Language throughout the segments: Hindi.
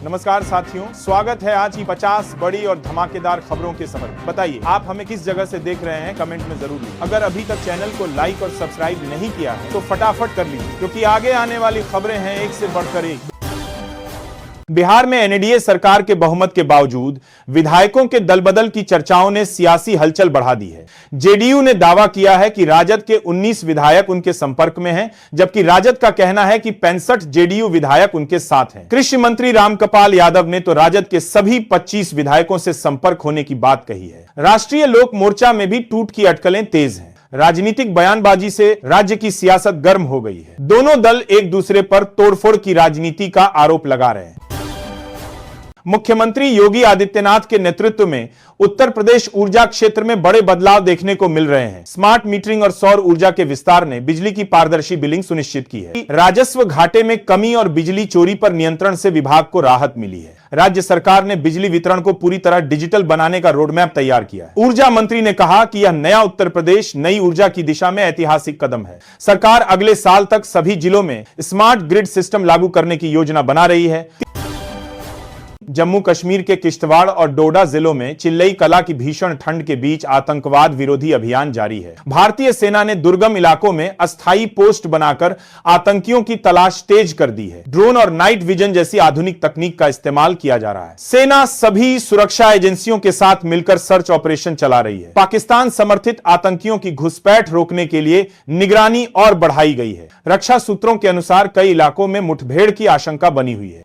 नमस्कार साथियों, स्वागत है आज की 50 बड़ी और धमाकेदार खबरों के सफर में। बताइए आप हमें किस जगह से देख रहे हैं, कमेंट में जरूर लिखिए। अगर अभी तक चैनल को लाइक और सब्सक्राइब नहीं किया है तो फटाफट कर लीजिए, क्योंकि आगे आने वाली खबरें हैं एक से बढ़कर एक। बिहार में एनडीए सरकार के बहुमत के बावजूद विधायकों के दलबदल की चर्चाओं ने सियासी हलचल बढ़ा दी है। जेडीयू ने दावा किया है कि राजद के 19 विधायक उनके संपर्क में हैं, जबकि राजद का कहना है कि 65 जेडीयू विधायक उनके साथ हैं। कृषि मंत्री रामकृपाल यादव ने तो राजद के सभी 25 विधायकों से संपर्क होने की बात कही है। राष्ट्रीय लोक मोर्चा में भी टूट की अटकलें तेज हैं। राजनीतिक बयानबाजी से राज्य की सियासत गर्म हो गई है। दोनों दल एक दूसरे पर तोड़फोड़ की राजनीति का आरोप लगा रहे हैं। मुख्यमंत्री योगी आदित्यनाथ के नेतृत्व में उत्तर प्रदेश ऊर्जा क्षेत्र में बड़े बदलाव देखने को मिल रहे हैं। स्मार्ट मीटरिंग और सौर ऊर्जा के विस्तार ने बिजली की पारदर्शी बिलिंग सुनिश्चित की है। राजस्व घाटे में कमी और बिजली चोरी पर नियंत्रण से विभाग को राहत मिली है। राज्य सरकार ने बिजली वितरण को पूरी तरह डिजिटल बनाने का रोडमैप तैयार किया है। ऊर्जा मंत्री ने कहा कि यह नया उत्तर प्रदेश नई ऊर्जा की दिशा में ऐतिहासिक कदम है। सरकार अगले साल तक सभी जिलों में स्मार्ट ग्रिड सिस्टम लागू करने की योजना बना रही है। जम्मू कश्मीर के किश्तवाड़ और डोडा जिलों में चिल्लई कला की भीषण ठंड के बीच आतंकवाद विरोधी अभियान जारी है। भारतीय सेना ने दुर्गम इलाकों में अस्थायी पोस्ट बनाकर आतंकियों की तलाश तेज कर दी है। ड्रोन और नाइट विजन जैसी आधुनिक तकनीक का इस्तेमाल किया जा रहा है। सेना सभी सुरक्षा एजेंसियों के साथ मिलकर सर्च ऑपरेशन चला रही है। पाकिस्तान समर्थित आतंकियों की घुसपैठ रोकने के लिए निगरानी और बढ़ाई गई है। रक्षा सूत्रों के अनुसार कई इलाकों में मुठभेड़ की आशंका बनी हुई है।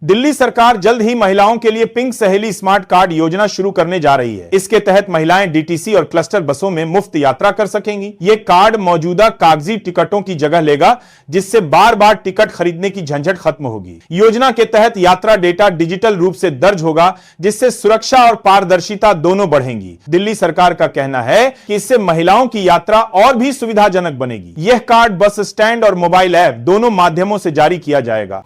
दिल्ली सरकार जल्द ही महिलाओं के लिए पिंक सहेली स्मार्ट कार्ड योजना शुरू करने जा रही है। इसके तहत महिलाएं डीटीसी और क्लस्टर बसों में मुफ्त यात्रा कर सकेंगी। ये कार्ड मौजूदा कागजी टिकटों की जगह लेगा, जिससे बार बार टिकट खरीदने की झंझट खत्म होगी। योजना के तहत यात्रा डेटा डिजिटल रूप से दर्ज होगा, जिससे सुरक्षा और पारदर्शिता दोनों बढ़ेंगी। दिल्ली सरकार का कहना है कि इससे महिलाओं की यात्रा और भी सुविधाजनक बनेगी। यह कार्ड बस स्टैंड और मोबाइल ऐप दोनों माध्यमों से जारी किया जाएगा।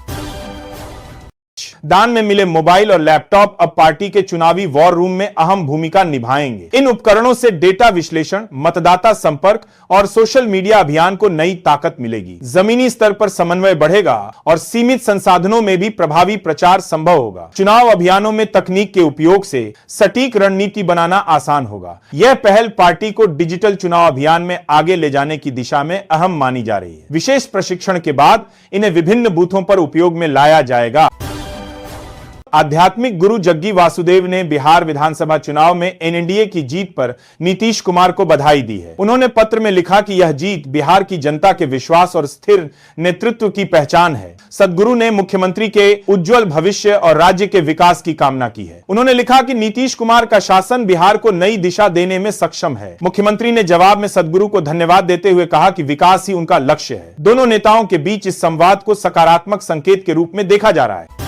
दान में मिले मोबाइल और लैपटॉप अब पार्टी के चुनावी वॉर रूम में अहम भूमिका निभाएंगे। इन उपकरणों से डेटा विश्लेषण, मतदाता संपर्क और सोशल मीडिया अभियान को नई ताकत मिलेगी। जमीनी स्तर पर समन्वय बढ़ेगा और सीमित संसाधनों में भी प्रभावी प्रचार संभव होगा। चुनाव अभियानों में तकनीक के उपयोग से सटीक रणनीति बनाना आसान होगा। यह पहल पार्टी को डिजिटल चुनाव अभियान में आगे ले जाने की दिशा में अहम मानी जा रही है। विशेष प्रशिक्षण के बाद इन्हें विभिन्न बूथों पर उपयोग में लाया जाएगा। आध्यात्मिक गुरु जग्गी वासुदेव ने बिहार विधानसभा चुनाव में एनडीए की जीत पर नीतीश कुमार को बधाई दी है। उन्होंने पत्र में लिखा कि यह जीत बिहार की जनता के विश्वास और स्थिर नेतृत्व की पहचान है। सदगुरु ने मुख्यमंत्री के उज्जवल भविष्य और राज्य के विकास की कामना की है। उन्होंने लिखा कि नीतीश कुमार का शासन बिहार को नई दिशा देने में सक्षम है। मुख्यमंत्री ने जवाब में सदगुरु को धन्यवाद देते हुए कहा कि विकास ही उनका लक्ष्य है। दोनों नेताओं के बीच इस संवाद को सकारात्मक संकेत के रूप में देखा जा रहा है।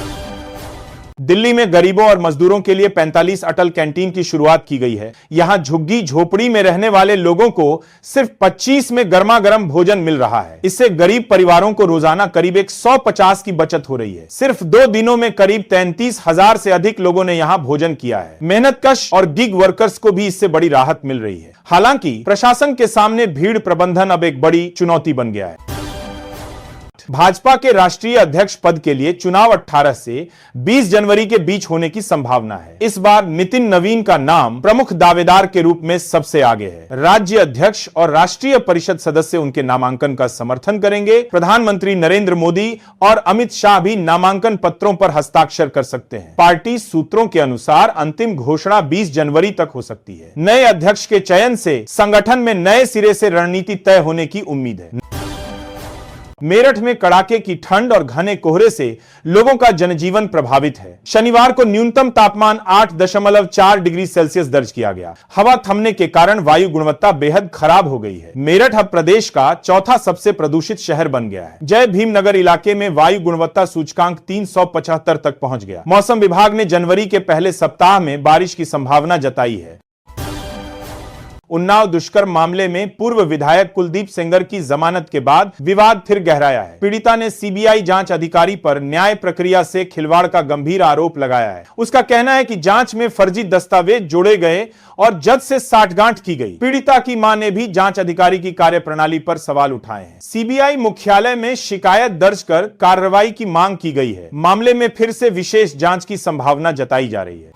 दिल्ली में गरीबों और मजदूरों के लिए 45 अटल कैंटीन की शुरुआत की गई है। यहां झुग्गी झोपड़ी में रहने वाले लोगों को सिर्फ 25 में गर्मा गर्म भोजन मिल रहा है। इससे गरीब परिवारों को रोजाना करीब 150 की बचत हो रही है। सिर्फ 2 दिनों में करीब 33,000 से अधिक लोगों ने यहां भोजन किया है। मेहनतकश और गिग वर्कर्स को भी इससे बड़ी राहत मिल रही है। हालांकि प्रशासन के सामने भीड़ प्रबंधन अब एक बड़ी चुनौती बन गया है। भाजपा के राष्ट्रीय अध्यक्ष पद के लिए चुनाव 18 से 20 जनवरी के बीच होने की संभावना है। इस बार नितिन नवीन का नाम प्रमुख दावेदार के रूप में सबसे आगे है। राज्य अध्यक्ष और राष्ट्रीय परिषद सदस्य उनके नामांकन का समर्थन करेंगे। प्रधानमंत्री नरेंद्र मोदी और अमित शाह भी नामांकन पत्रों पर हस्ताक्षर कर सकते हैं। पार्टी सूत्रों के अनुसार अंतिम घोषणा 20 जनवरी तक हो सकती है। नए अध्यक्ष के चयन से संगठन में नए सिरे से रणनीति तय होने की उम्मीद है। मेरठ में कड़ाके की ठंड और घने कोहरे से लोगों का जनजीवन प्रभावित है। शनिवार को न्यूनतम तापमान 8.4 डिग्री सेल्सियस दर्ज किया गया। हवा थमने के कारण वायु गुणवत्ता बेहद खराब हो गई है। मेरठ अब प्रदेश का चौथा सबसे प्रदूषित शहर बन गया है। जय भीमनगर इलाके में वायु गुणवत्ता सूचकांक 375 तक पहुंच गया। मौसम विभाग ने जनवरी के पहले सप्ताह में बारिश की संभावना जताई है। उन्नाव दुष्कर्म मामले में पूर्व विधायक कुलदीप सेंगर की जमानत के बाद विवाद फिर गहराया है। पीड़िता ने सीबीआई जांच अधिकारी पर न्याय प्रक्रिया से खिलवाड़ का गंभीर आरोप लगाया है। उसका कहना है कि जांच में फर्जी दस्तावेज जोड़े गए और जज से साठगांठ की गई। पीड़िता की मां ने भी जांच अधिकारी की कार्यप्रणाली पर सवाल उठाए हैं। सीबीआई मुख्यालय में शिकायत दर्ज कर कार्रवाई की मांग की गई है। मामले में फिर से विशेष जांच की संभावना जताई जा रही है।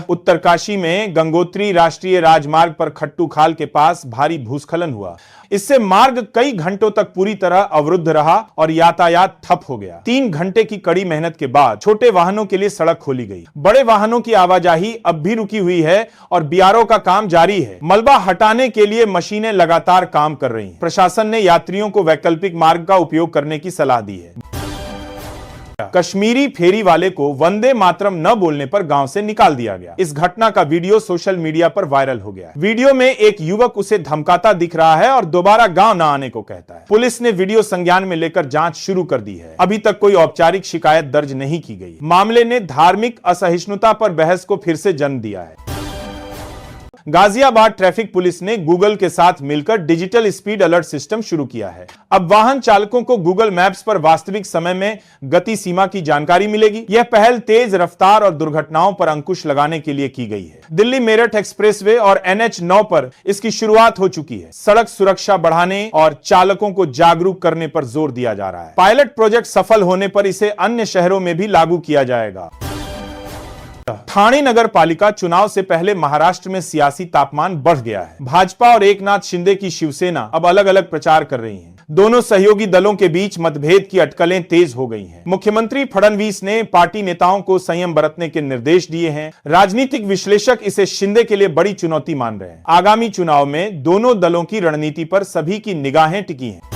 उत्तरकाशी में गंगोत्री राष्ट्रीय राजमार्ग पर खट्टू खाल के पास भारी भूस्खलन हुआ। इससे मार्ग कई घंटों तक पूरी तरह अवरुद्ध रहा और यातायात ठप हो गया। 3 घंटे की कड़ी मेहनत के बाद छोटे वाहनों के लिए सड़क खोली गई। बड़े वाहनों की आवाजाही अब भी रुकी हुई है और बीआरओ का काम जारी है। मलबा हटाने के लिए मशीनें लगातार काम कर रही हैं। प्रशासन ने यात्रियों को वैकल्पिक मार्ग का उपयोग करने की सलाह दी है। कश्मीरी फेरी वाले को वंदे मातरम न बोलने पर गांव से निकाल दिया गया। इस घटना का वीडियो सोशल मीडिया पर वायरल हो गया। वीडियो में एक युवक उसे धमकाता दिख रहा है और दोबारा गांव न आने को कहता है। पुलिस ने वीडियो संज्ञान में लेकर जांच शुरू कर दी है। अभी तक कोई औपचारिक शिकायत दर्ज नहीं की गई। मामले ने धार्मिक असहिष्णुता पर बहस को फिर से जन्म दिया है। गाजियाबाद ट्रैफिक पुलिस ने गूगल के साथ मिलकर डिजिटल स्पीड अलर्ट सिस्टम शुरू किया है। अब वाहन चालकों को गूगल मैप्स पर वास्तविक समय में गति सीमा की जानकारी मिलेगी। यह पहल तेज रफ्तार और दुर्घटनाओं पर अंकुश लगाने के लिए की गई है। दिल्ली मेरठ एक्सप्रेसवे और NH9 पर इसकी शुरुआत हो चुकी है। सड़क सुरक्षा बढ़ाने और चालकों को जागरूक करने पर जोर दिया जा रहा है। पायलट प्रोजेक्ट सफल होने पर इसे अन्य शहरों में भी लागू किया जाएगा। ठाणे नगर पालिका चुनाव से पहले महाराष्ट्र में सियासी तापमान बढ़ गया है। भाजपा और एकनाथ शिंदे की शिवसेना अब अलग अलग प्रचार कर रही है। दोनों सहयोगी दलों के बीच मतभेद की अटकलें तेज हो गई हैं। मुख्यमंत्री फडणवीस ने पार्टी नेताओं को संयम बरतने के निर्देश दिए हैं। राजनीतिक विश्लेषक इसे शिंदे के लिए बड़ी चुनौती मान रहे हैं। आगामी चुनाव में दोनों दलों की रणनीति पर सभी की निगाहें टिकी हैं।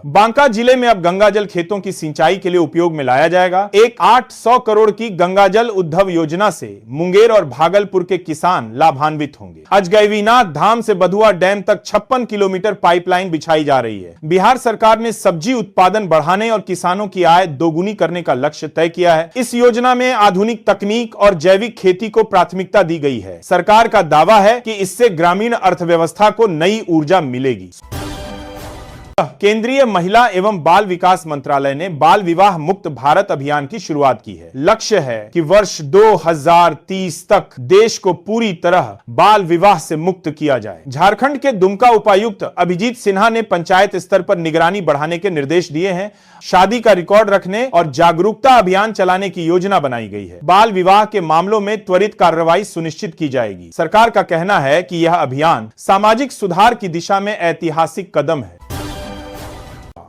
बांका जिले में अब गंगाजल खेतों की सिंचाई के लिए उपयोग में लाया जाएगा। एक 800 करोड़ की गंगाजल उद्धव योजना से मुंगेर और भागलपुर के किसान लाभान्वित होंगे। अजगैवीनाथ धाम से बधुआ डैम तक 56 किलोमीटर पाइपलाइन बिछाई जा रही है। बिहार सरकार ने सब्जी उत्पादन बढ़ाने और किसानों की आय दोगुनी करने का लक्ष्य तय किया है। इस योजना में आधुनिक तकनीक और जैविक खेती को प्राथमिकता दी गई है। सरकार का दावा है कि इससे ग्रामीण अर्थव्यवस्था को नई ऊर्जा मिलेगी। केंद्रीय महिला एवं बाल विकास मंत्रालय ने बाल विवाह मुक्त भारत अभियान की शुरुआत की है। लक्ष्य है कि वर्ष 2030 तक देश को पूरी तरह बाल विवाह से मुक्त किया जाए। झारखंड के दुमका उपायुक्त अभिजीत सिन्हा ने पंचायत स्तर पर निगरानी बढ़ाने के निर्देश दिए हैं। शादी का रिकॉर्ड रखने और जागरूकता अभियान चलाने की योजना बनाई गई है। बाल विवाह के मामलों में त्वरित कार्रवाई सुनिश्चित की जाएगी। सरकार का कहना है कि यह अभियान सामाजिक सुधार की दिशा में ऐतिहासिक कदम है।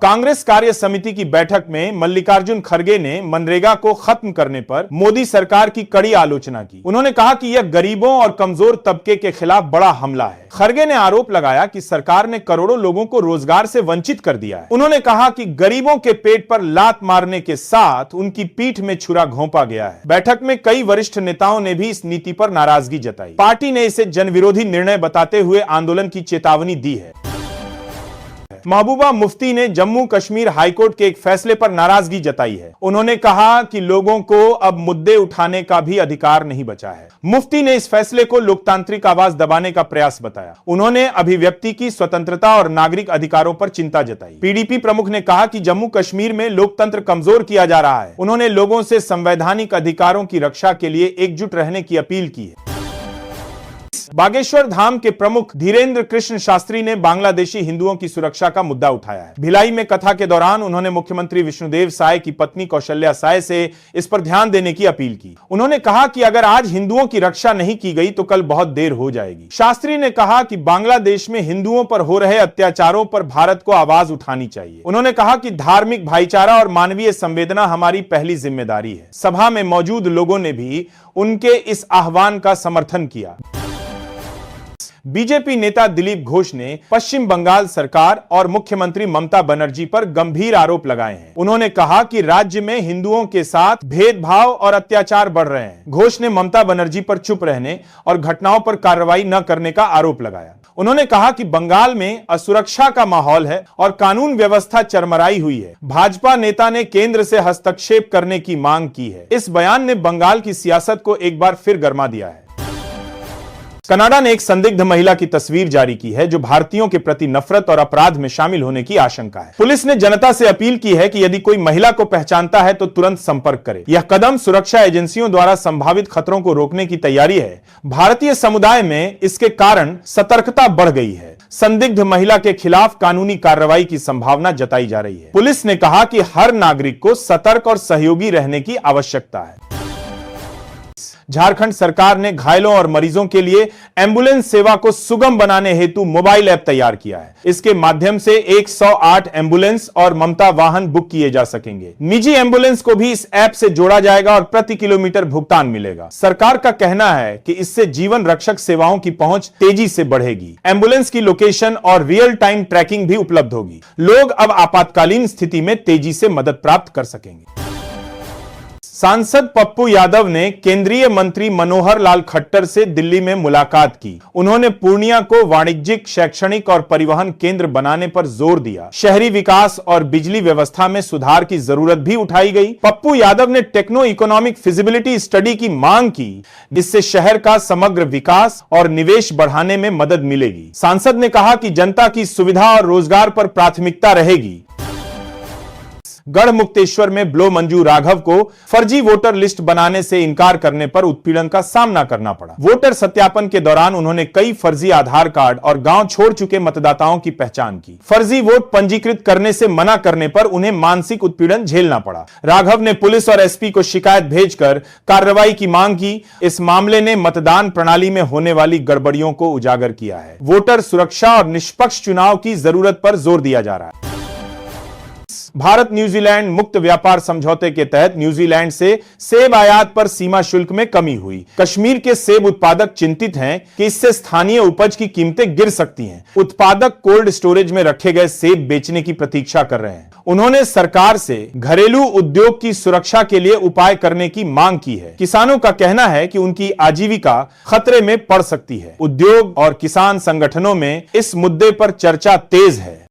कांग्रेस कार्य समिति की बैठक में मल्लिकार्जुन खड़गे ने मनरेगा को खत्म करने पर मोदी सरकार की कड़ी आलोचना की। उन्होंने कहा कि यह गरीबों और कमजोर तबके के खिलाफ बड़ा हमला है। खड़गे ने आरोप लगाया कि सरकार ने करोड़ों लोगों को रोजगार से वंचित कर दिया है। उन्होंने कहा कि गरीबों के पेट पर लात मारने के साथ उनकी पीठ में छुरा घोंपा गया है। बैठक में कई वरिष्ठ नेताओं ने भी इस नीति पर नाराजगी जताई। पार्टी ने इसे जनविरोधी निर्णय बताते हुए आंदोलन की चेतावनी दी है। महबूबा मुफ्ती ने जम्मू कश्मीर हाईकोर्ट के एक फैसले पर नाराजगी जताई है। उन्होंने कहा कि लोगों को अब मुद्दे उठाने का भी अधिकार नहीं बचा है। मुफ्ती ने इस फैसले को लोकतांत्रिक आवाज दबाने का प्रयास बताया। उन्होंने अभिव्यक्ति की स्वतंत्रता और नागरिक अधिकारों पर चिंता जताई। पीडीपी प्रमुख ने कहा कि जम्मू कश्मीर में लोकतंत्र कमजोर किया जा रहा है। उन्होंने लोगों से संवैधानिक अधिकारों की रक्षा के लिए एकजुट रहने की अपील की है। बागेश्वर धाम के प्रमुख धीरेन्द्र कृष्ण शास्त्री ने बांग्लादेशी हिंदुओं की सुरक्षा का मुद्दा उठाया है। भिलाई में कथा के दौरान उन्होंने मुख्यमंत्री विष्णुदेव साय की पत्नी कौशल्या साय से इस पर ध्यान देने की अपील की। उन्होंने कहा कि अगर आज हिंदुओं की रक्षा नहीं की गई तो कल बहुत देर हो जाएगी। शास्त्री ने कहा कि बांग्लादेश में हिंदुओं पर हो रहे अत्याचारों पर भारत को आवाज उठानी चाहिए। उन्होंने कहा कि धार्मिक भाईचारा और मानवीय संवेदना हमारी पहली जिम्मेदारी है। सभा में मौजूद लोगों ने भी उनके इस आह्वान का समर्थन किया। बीजेपी नेता दिलीप घोष ने पश्चिम बंगाल सरकार और मुख्यमंत्री ममता बनर्जी पर गंभीर आरोप लगाए हैं। उन्होंने कहा कि राज्य में हिंदुओं के साथ भेदभाव और अत्याचार बढ़ रहे हैं। घोष ने ममता बनर्जी पर चुप रहने और घटनाओं पर कार्रवाई न करने का आरोप लगाया। उन्होंने कहा कि बंगाल में असुरक्षा का माहौल है और कानून व्यवस्था चरमराई हुई है। भाजपा नेता ने केंद्र से हस्तक्षेप करने की मांग की है। इस बयान ने बंगाल की सियासत को एक बार फिर गरमा दिया है। कनाडा ने एक संदिग्ध महिला की तस्वीर जारी की है जो भारतीयों के प्रति नफरत और अपराध में शामिल होने की आशंका है। पुलिस ने जनता से अपील की है कि यदि कोई महिला को पहचानता है तो तुरंत संपर्क करे। यह कदम सुरक्षा एजेंसियों द्वारा संभावित खतरों को रोकने की तैयारी है। भारतीय समुदाय में इसके कारण सतर्कता बढ़ गई है। संदिग्ध महिला के खिलाफ कानूनी कार्रवाई की संभावना जताई जा रही है। पुलिस ने कहा कि हर नागरिक को सतर्क और सहयोगी रहने की आवश्यकता है। झारखंड सरकार ने घायलों और मरीजों के लिए एम्बुलेंस सेवा को सुगम बनाने हेतु मोबाइल ऐप तैयार किया है। इसके माध्यम से 108 एम्बुलेंस और ममता वाहन बुक किए जा सकेंगे। निजी एम्बुलेंस को भी इस ऐप से जोड़ा जाएगा और प्रति किलोमीटर भुगतान मिलेगा। सरकार का कहना है कि इससे जीवन रक्षक सेवाओं की पहुंच तेजी से बढ़ेगी। एम्बुलेंस की लोकेशन और रियल टाइम ट्रैकिंग भी उपलब्ध होगी। लोग अब आपातकालीन स्थिति में तेजी से मदद प्राप्त कर सकेंगे। सांसद पप्पू यादव ने केंद्रीय मंत्री मनोहर लाल खट्टर से दिल्ली में मुलाकात की। उन्होंने पूर्णिया को वाणिज्यिक, शैक्षणिक और परिवहन केंद्र बनाने पर जोर दिया। शहरी विकास और बिजली व्यवस्था में सुधार की जरूरत भी उठाई गई। पप्पू यादव ने टेक्नो इकोनॉमिक फिजिबिलिटी स्टडी की मांग की, जिससे शहर का समग्र विकास और निवेश बढ़ाने में मदद मिलेगी। सांसद ने कहा कि जनता की सुविधा और रोजगार पर प्राथमिकता रहेगी। गढ़मुक्तेश्वर में ब्लो मंजू राघव को फर्जी वोटर लिस्ट बनाने से इनकार करने पर उत्पीड़न का सामना करना पड़ा। वोटर सत्यापन के दौरान उन्होंने कई फर्जी आधार कार्ड और गांव छोड़ चुके मतदाताओं की पहचान की। फर्जी वोट पंजीकृत करने से मना करने पर उन्हें मानसिक उत्पीड़न झेलना पड़ा। राघव ने पुलिस और एसपी को शिकायत भेजकर कार्रवाई की मांग की। इस मामले ने मतदान प्रणाली में होने वाली गड़बड़ियों को उजागर किया है। वोटर सुरक्षा और निष्पक्ष चुनाव की जरूरत पर जोर दिया जा रहा है। भारत न्यूजीलैंड मुक्त व्यापार समझौते के तहत न्यूजीलैंड से सेब आयात पर सीमा शुल्क में कमी हुई। कश्मीर के सेब उत्पादक चिंतित हैं कि इससे स्थानीय उपज की कीमतें गिर सकती हैं। उत्पादक कोल्ड स्टोरेज में रखे गए सेब बेचने की प्रतीक्षा कर रहे हैं। उन्होंने सरकार से घरेलू उद्योग की सुरक्षा के लिए उपाय करने की मांग की है। किसानों का कहना है कि उनकी आजीविका खतरे में पड़ सकती है। उद्योग और किसान संगठनों में इस मुद्दे पर चर्चा तेज है।